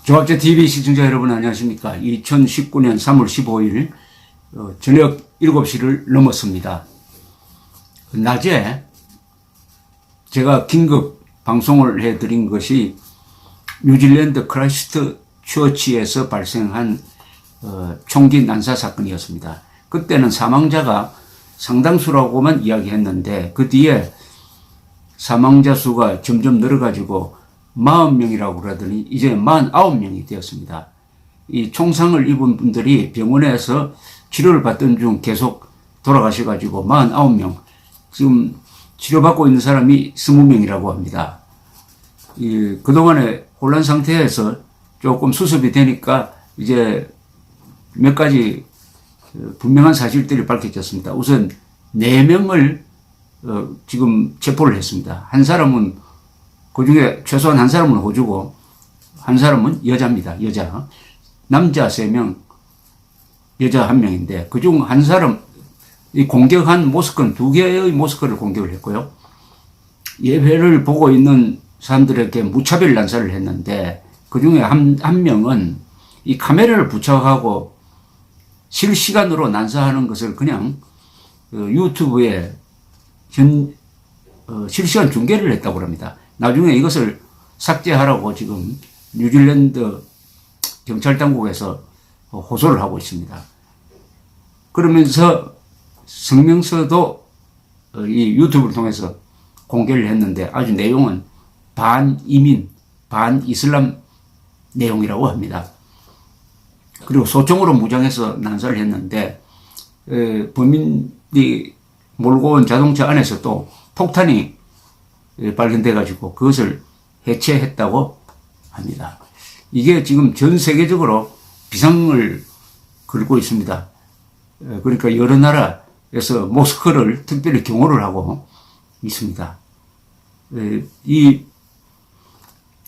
조합제 TV 시청자 여러분 안녕하십니까. 2019년 3월 15일 저녁 7시를 넘었습니다. 낮에 제가 긴급 방송을 해드린 것이 뉴질랜드 크라이스트 처치에서 발생한 총기 난사 사건이었습니다. 그때는 사망자가 상당수라고만 이야기했는데 그 뒤에 사망자 수가 점점 늘어가지고 40명이라고 그러더니 이제 49명이 되었습니다. 이 총상을 입은 분들이 병원에서 치료를 받던 중 계속 돌아가셔가지고 49명, 지금 치료받고 있는 사람이 20명이라고 합니다. 그동안에 혼란 상태에서 조금 수습이 되니까 이제 몇 가지 분명한 사실들이 밝혀졌습니다. 우선 4명을 지금 체포를 했습니다. 한 사람은 그 중에 최소한 한 사람은 호주고 한 사람은 여자입니다. 여자. 남자 3명, 여자 1명인데 그중 한 사람, 이 공격한 모스크는 2개의 모스크를 공격을 했고요. 예배를 보고 있는 사람들에게 무차별 난사를 했는데 그 중에 한 명은 이 카메라를 부착하고 실시간으로 난사하는 것을 그냥 유튜브에 실시간 중계를 했다고 합니다. 나중에 이것을 삭제하라고 지금 뉴질랜드 경찰 당국에서 호소를 하고 있습니다. 그러면서 성명서도 이 유튜브를 통해서 공개를 했는데 아주 내용은 반이민, 반이슬람 내용이라고 합니다. 그리고 소총으로 무장해서 난사를 했는데 범인이 몰고 온 자동차 안에서 또 폭탄이 발견돼 가지고 그것을 해체했다고 합니다. 이게 지금 전 세계적으로 비상을 걸고 있습니다. 그러니까 여러 나라에서 모스크를 특별히 경호를 하고 있습니다.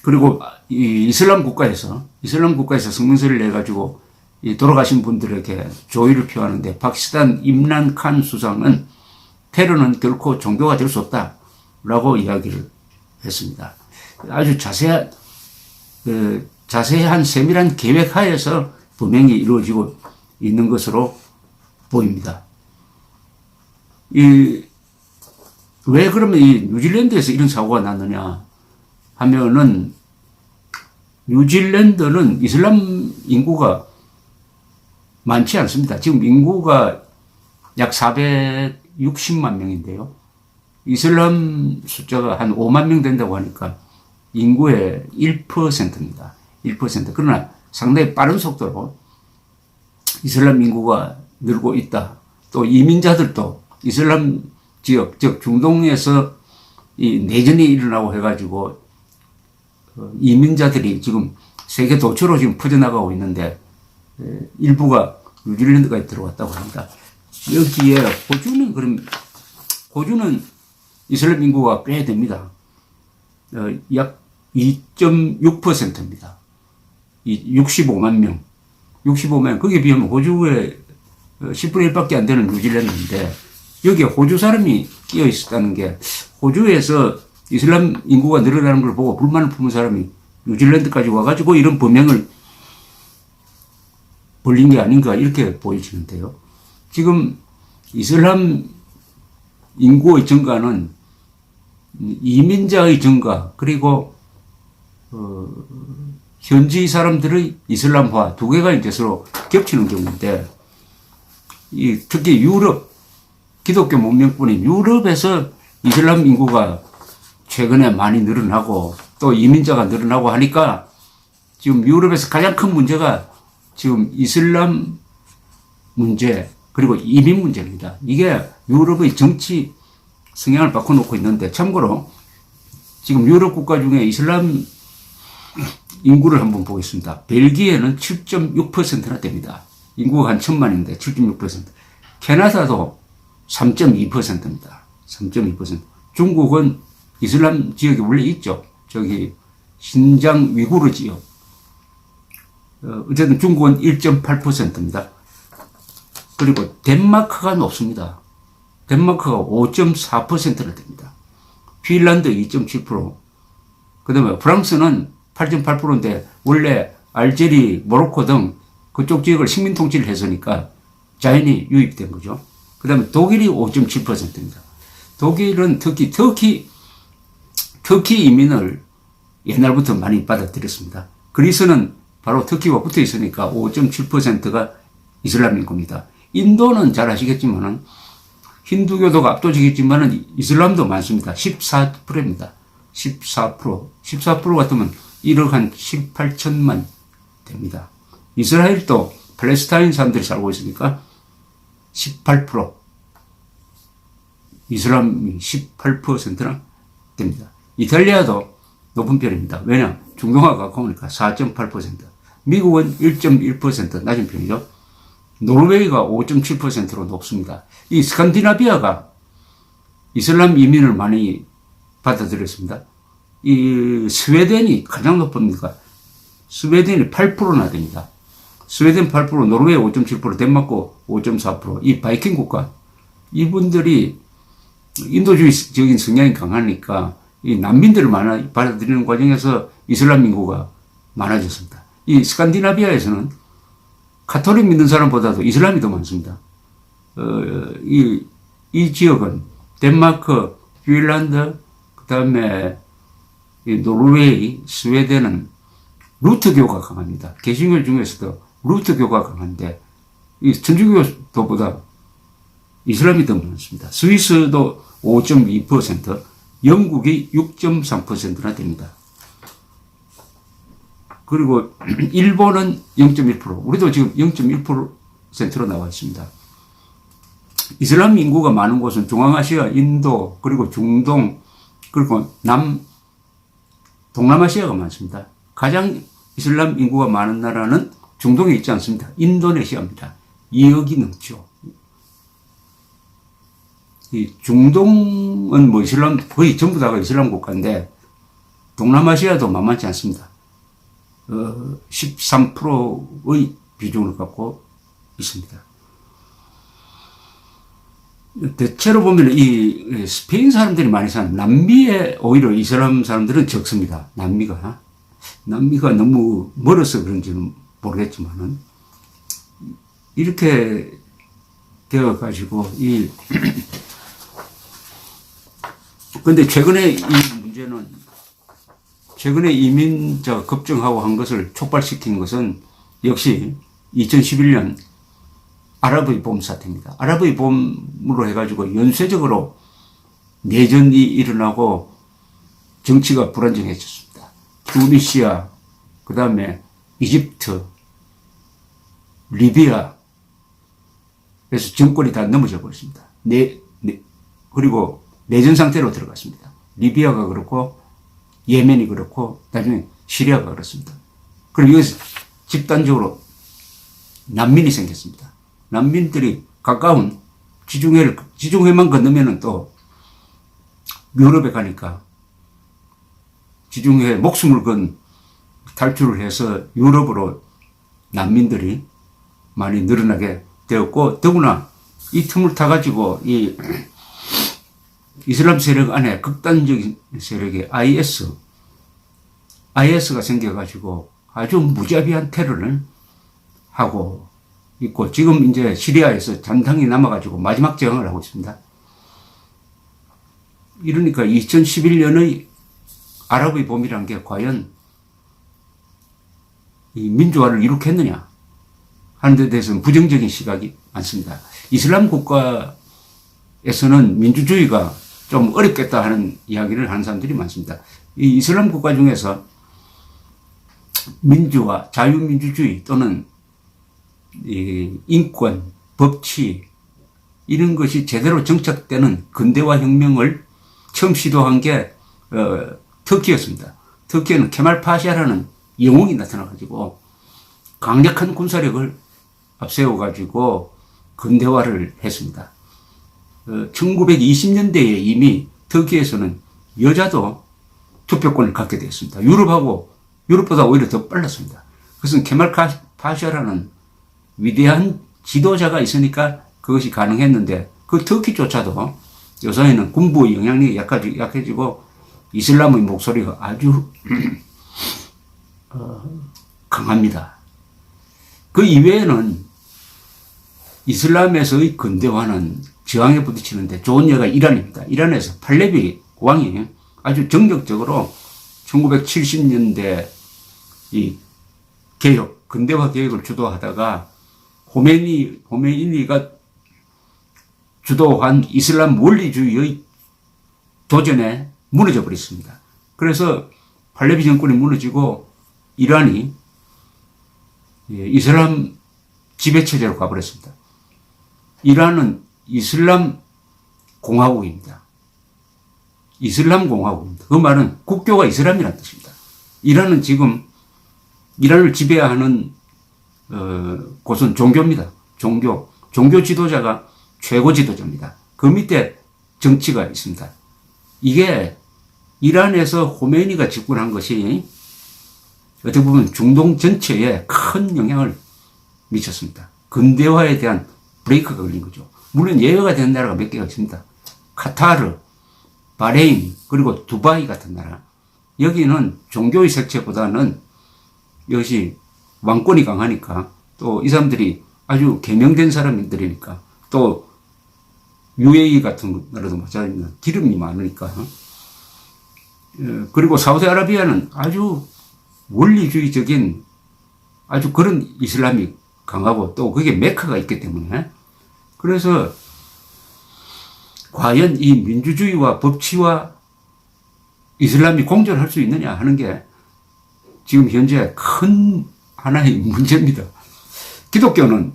그리고 이 이슬람 국가에서 성명서를 내 가지고 돌아가신 분들에게 조의를 표하는데 파키스탄 임란 칸 수상은 테러는 결코 종교가 될 수 없다 라고 이야기를 했습니다. 아주 자세한 세밀한 계획 하에서 범행이 이루어지고 있는 것으로 보입니다. 왜 그러면 이 뉴질랜드에서 이런 사고가 났느냐 하면은 뉴질랜드는 이슬람 인구가 많지 않습니다. 지금 인구가 약 460만 명인데요. 이슬람 숫자가 한 5만 명 된다고 하니까 인구의 1%입니다. 1%. 그러나 상당히 빠른 속도로 이슬람 인구가 늘고 있다. 또 이민자들도 이슬람 지역, 즉 중동에서 이 내전이 일어나고 해가지고 이민자들이 지금 세계 도처로 지금 퍼져나가고 있는데 일부가 뉴질랜드까지 들어왔다고 합니다. 여기에 호주는 이슬람 인구가 꽤 됩니다. 약 2.6%입니다. 65만 명. 65만, 거기에 비하면 호주의 10분의 1밖에 안 되는 뉴질랜드인데, 여기에 호주 사람이 끼어 있었다는 게, 호주에서 이슬람 인구가 늘어나는 걸 보고 불만을 품은 사람이 뉴질랜드까지 와가지고 이런 범행을 벌린 게 아닌가, 이렇게 보여지는데요. 지금 이슬람 인구의 증가는 이민자의 증가, 그리고 현지 사람들의 이슬람화 2개가 이제 서로 겹치는 경우인데, 특히 유럽, 기독교 문명권인 유럽에서 이슬람 인구가 최근에 많이 늘어나고 또 이민자가 늘어나고 하니까 지금 유럽에서 가장 큰 문제가 지금 이슬람 문제 그리고 이민 문제입니다. 이게 유럽의 정치 성향을 바꿔놓고 있는데, 참고로 지금 유럽 국가 중에 이슬람 인구를 한번 보겠습니다. 벨기에는 7.6%나 됩니다. 인구가 한 1000만인데 7.6%. 캐나다도 3.2%입니다. 3.2%. 중국은 이슬람 지역이 원래 있죠. 저기 신장 위구르 지역. 어쨌든 중국은 1.8%입니다. 그리고 덴마크가 높습니다. 덴마크가 5.4%나 됩니다. 핀란드 2.7%. 그 다음에 프랑스는 8.8%인데 원래 알제리, 모로코 등 그쪽 지역을 식민 통치를 했으니까 자연히 유입된 거죠. 그 다음에 독일이 5.7%입니다. 독일은 터키 이민을 옛날부터 많이 받아들였습니다. 그리스는 바로 터키와 붙어 있으니까 5.7%가 이슬람 인구입니다. 인도는 잘 아시겠지만은 힌두교도가 압도적이지만은 이슬람도 많습니다. 14%입니다. 14% 같으면 1억 한 7, 8천만 됩니다. 이스라엘도 팔레스타인 사람들이 살고 있으니까 18%, 이슬람이 18%나 됩니다. 이탈리아도 높은 편입니다. 왜냐? 중동과 가까우니까 4.8%, 미국은 1.1% 낮은 편이죠. 노르웨이가 5.7%로 높습니다. 이 스칸디나비아가 이슬람 이민을 많이 받아들였습니다. 이 스웨덴이 가장 높습니다. 스웨덴이 8%나 됩니다. 스웨덴 8%, 노르웨이 5.7%, 덴마크 5.4%, 이 바이킹 국가, 이분들이 인도주의적인 성향이 강하니까 이 난민들을 많이 받아들이는 과정에서 이슬람 인구가 많아졌습니다. 이 스칸디나비아에서는 가톨릭 믿는 사람보다도 이슬람이 더 많습니다. 이 지역은 덴마크, 핀란드, 그 다음에 노르웨이, 스웨덴은 루트교가 강합니다. 개신교 중에서도 루트교가 강한데, 이 천주교도보다 이슬람이 더 많습니다. 스위스도 5.2%, 영국이 6.3%나 됩니다. 그리고 일본은 0.1%, 우리도 지금 0.1%로 나와 있습니다. 이슬람 인구가 많은 곳은 중앙아시아, 인도, 그리고 중동, 그리고 동남아시아가 많습니다. 가장 이슬람 인구가 많은 나라는 중동에 있지 않습니다. 인도네시아입니다. 2억이 넘죠. 이 중동은 뭐 이슬람, 거의 전부 다가 이슬람 국가인데, 동남아시아도 만만치 않습니다. 13%의 비중을 갖고 있습니다. 대체로 보면 이 스페인 사람들이 많이 사는 남미에 오히려 이슬람 사람들은 적습니다. 남미가 너무 멀어서 그런지는 모르겠지만은 이렇게 되어가지고 근데 최근에 이 문제는 최근에 이민자가 급증하고 한 것을 촉발시킨 것은 역시 2011년 아랍의 봄 사태입니다. 아랍의 봄으로 해가지고 연쇄적으로 내전이 일어나고 정치가 불안정해졌습니다. 투니시아, 그 다음에 이집트, 리비아, 그래서 정권이 다 넘어져 버렸습니다. 그리고 내전 상태로 들어갔습니다. 리비아가 그렇고, 예멘이 그렇고, 나중에 시리아가 그렇습니다. 그리고 여기서 집단적으로 난민이 생겼습니다. 난민들이 가까운 지중해만 건너면은 또 유럽에 가니까 지중해 목숨을 건 탈출을 해서 유럽으로 난민들이 많이 늘어나게 되었고, 더구나 이 틈을 타가지고 이 이슬람 세력 안에 극단적인 세력의 IS가 생겨가지고 아주 무자비한 테러를 하고 있고, 지금 이제 시리아에서 잔당이 남아가지고 마지막 저항을 하고 있습니다. 이러니까 2011년의 아랍의 봄이란 게 과연 이 민주화를 이룩했느냐 하는 데 대해서는 부정적인 시각이 많습니다. 이슬람 국가에서는 민주주의가 좀 어렵겠다 하는 이야기를 하는 사람들이 많습니다. 이 이슬람 국가 중에서 민주화, 자유민주주의 또는 인권, 법치 이런 것이 제대로 정착되는 근대화 혁명을 처음 시도한 게 터키였습니다. 터키에는 케말 파샤라는 영웅이 나타나가지고 강력한 군사력을 앞세워가지고 근대화를 했습니다. 1920년대에 이미 터키에서는 여자도 투표권을 갖게 되었습니다. 유럽보다 오히려 더 빨랐습니다. 그것은 케말 파샤라는 위대한 지도자가 있으니까 그것이 가능했는데, 그 터키조차도 요새는 군부의 영향력이 약해지고 이슬람의 목소리가 아주 강합니다. 그 이외에는 이슬람에서의 근대화는 저항에 부딪히는데 좋은 예가 이란입니다. 이란에서 팔레비 왕이 아주 정적적으로 1970년대 이 개혁, 근대화 개혁을 주도하다가 호메이니가 주도한 이슬람 원리주의의 도전에 무너져 버렸습니다. 그래서 팔레비 정권이 무너지고 이란이 이슬람 지배체제로 가버렸습니다. 이란은 이슬람 공화국입니다. 이슬람 공화국입니다. 그 말은 국교가 이슬람이라는 뜻입니다. 이란은 지금 이란을 지배하는 곳은 종교입니다. 종교 지도자가 최고 지도자입니다. 그 밑에 정치가 있습니다. 이게 이란에서 호메이니가 집권한 것이 어떻게 보면 중동 전체에 큰 영향을 미쳤습니다. 근대화에 대한 브레이크가 걸린 거죠. 물론 예외가 되는 나라가 몇 개가 있습니다. 카타르, 바레인, 그리고 두바이 같은 나라. 여기는 종교의 색채보다는 이것이 왕권이 강하니까, 또 이 사람들이 아주 개명된 사람들이니까, 또 UAE 같은 나라도 마찬가지입니다. 기름이 많으니까. 그리고 사우디아라비아는 아주 원리주의적인 아주 그런 이슬람이 강하고 또 그게 메카가 있기 때문에, 그래서 과연 이 민주주의와 법치와 이슬람이 공존할 수 있느냐 하는 게 지금 현재 큰 하나의 문제입니다. 기독교는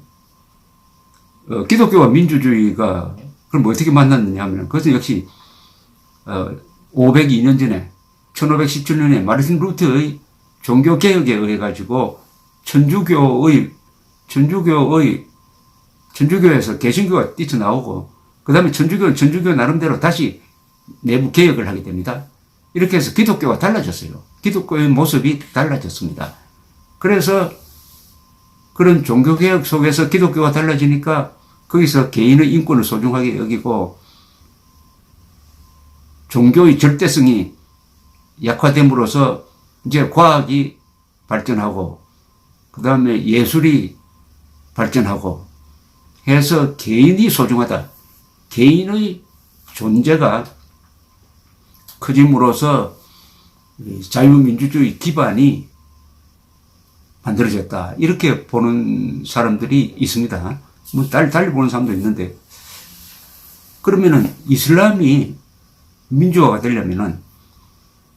기독교와 민주주의가 그럼 어떻게 만났느냐 하면 그것은 역시 502년 전에 1517년에 마르틴 루터의 종교개혁에 의해 가지고 천주교에서 개신교가 뛰쳐나오고, 그 다음에 천주교는 천주교 나름대로 다시 내부 개혁을 하게 됩니다. 이렇게 해서 기독교가 달라졌어요. 기독교의 모습이 달라졌습니다. 그래서 그런 종교개혁 속에서 기독교가 달라지니까 거기서 개인의 인권을 소중하게 여기고 종교의 절대성이 약화됨으로써 이제 과학이 발전하고 그 다음에 예술이 발전하고 해서 개인이 소중하다. 개인의 존재가 커짐으로써 자유민주주의 기반이 만들어졌다. 이렇게 보는 사람들이 있습니다. 뭐 달리 보는 사람도 있는데, 그러면은 이슬람이 민주화가 되려면은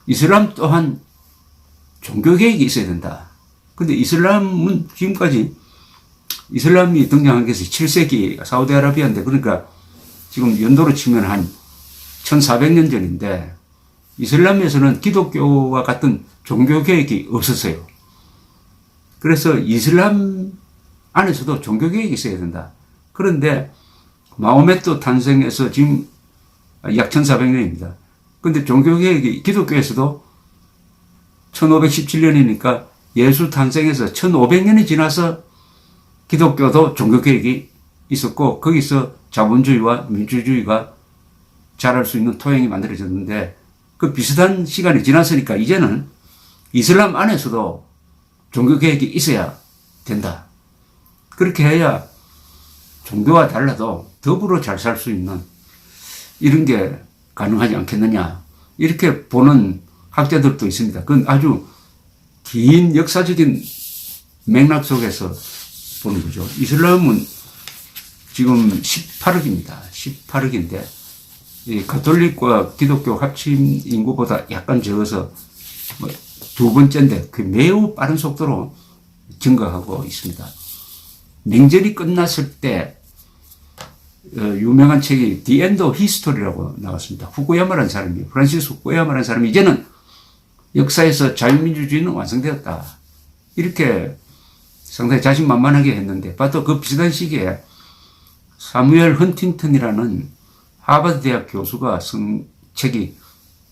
이슬람 또한 종교개혁이 있어야 된다. 근데 이슬람은 지금까지 이슬람이 등장한 것이 7세기 사우디아라비아인데, 그러니까 지금 연도로 치면 한 1400년 전인데, 이슬람에서는 기독교와 같은 종교개혁이 없었어요. 그래서 이슬람 안에서도 종교개혁이 있어야 된다. 그런데 마호메트 탄생해서 지금 약 1400년입니다. 근데 종교개혁이 기독교에서도 1517년이니까 예수 탄생해서 1500년이 지나서 기독교도 종교개혁이 있었고, 거기서 자본주의와 민주주의가 자랄 수 있는 토양이 만들어졌는데, 그 비슷한 시간이 지났으니까 이제는 이슬람 안에서도 종교개혁이 있어야 된다. 그렇게 해야 종교와 달라도 더불어 잘 살 수 있는 이런 게 가능하지 않겠느냐. 이렇게 보는 학자들도 있습니다. 그건 아주 긴 역사적인 맥락 속에서 보는 거죠. 이슬람은 지금 18억입니다. 18억인데, 이 가톨릭과 기독교 합친 인구보다 약간 적어서 두 번째인데 그 매우 빠른 속도로 증가하고 있습니다. 냉전이 끝났을 때 유명한 책이 The End of History라고 나왔습니다. 후쿠야마라는 사람이, 프란시스 후쿠야마라는 사람이 이제는 역사에서 자유민주주의는 완성되었다. 이렇게 상당히 자신만만하게 했는데, 봐도 그 비슷한 시기에 사무엘 헌팅턴이라는 하버드 대학 교수가 쓴 책이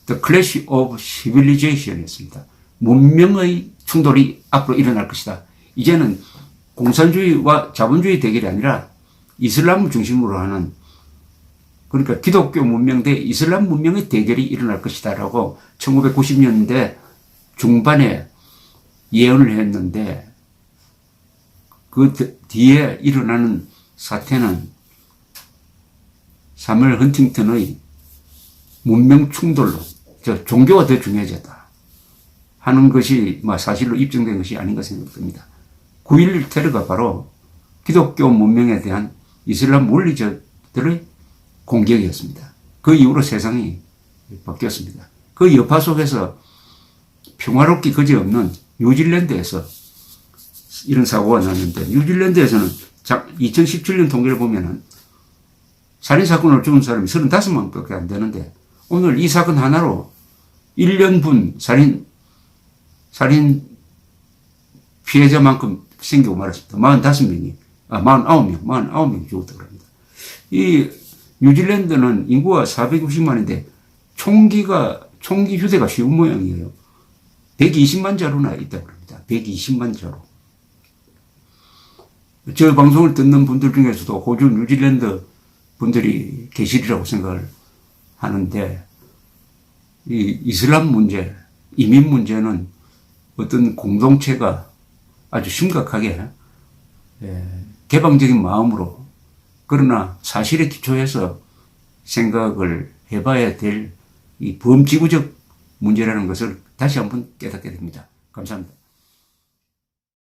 The Clash of Civilization이었습니다. 문명의 충돌이 앞으로 일어날 것이다. 이제는 공산주의와 자본주의 대결이 아니라 이슬람을 중심으로 하는, 그러니까 기독교 문명 대 이슬람 문명의 대결이 일어날 것이다 라고 1990년대 중반에 예언을 했는데 그 뒤에 일어나는 사태는 사무엘 헌팅턴의 문명 충돌로 종교가 더 중요해졌다 하는 것이 사실로 입증된 것이 아닌가 생각됩니다. 9.11 테러가 바로 기독교 문명에 대한 이슬람 원리자들의 공격이었습니다. 그 이후로 세상이 바뀌었습니다. 그 여파 속에서 평화롭기 그지없는 뉴질랜드에서 이런 사고가 났는데, 뉴질랜드에서는 2017년 통계를 보면은 살인사건으로 죽은 사람이 35명밖에 안 되는데, 오늘 이 사건 하나로 1년분 살인 피해자만큼 생기고 말았습니다. 49명이 죽었다고 합니다. 이 뉴질랜드는 인구가 460만인데 총기 휴대가 쉬운 모양이에요. 120만 자루나 있다고 합니다. 120만 자루. 저 방송을 듣는 분들 중에서도 호주, 뉴질랜드 분들이 계시리라고 생각을 하는데, 이 이슬람 문제, 이민 문제는 어떤 공동체가 아주 심각하게 개방적인 마음으로, 그러나 사실에 기초해서 생각을 해봐야 될 이 범지구적 문제라는 것을 다시 한번 깨닫게 됩니다. 감사합니다.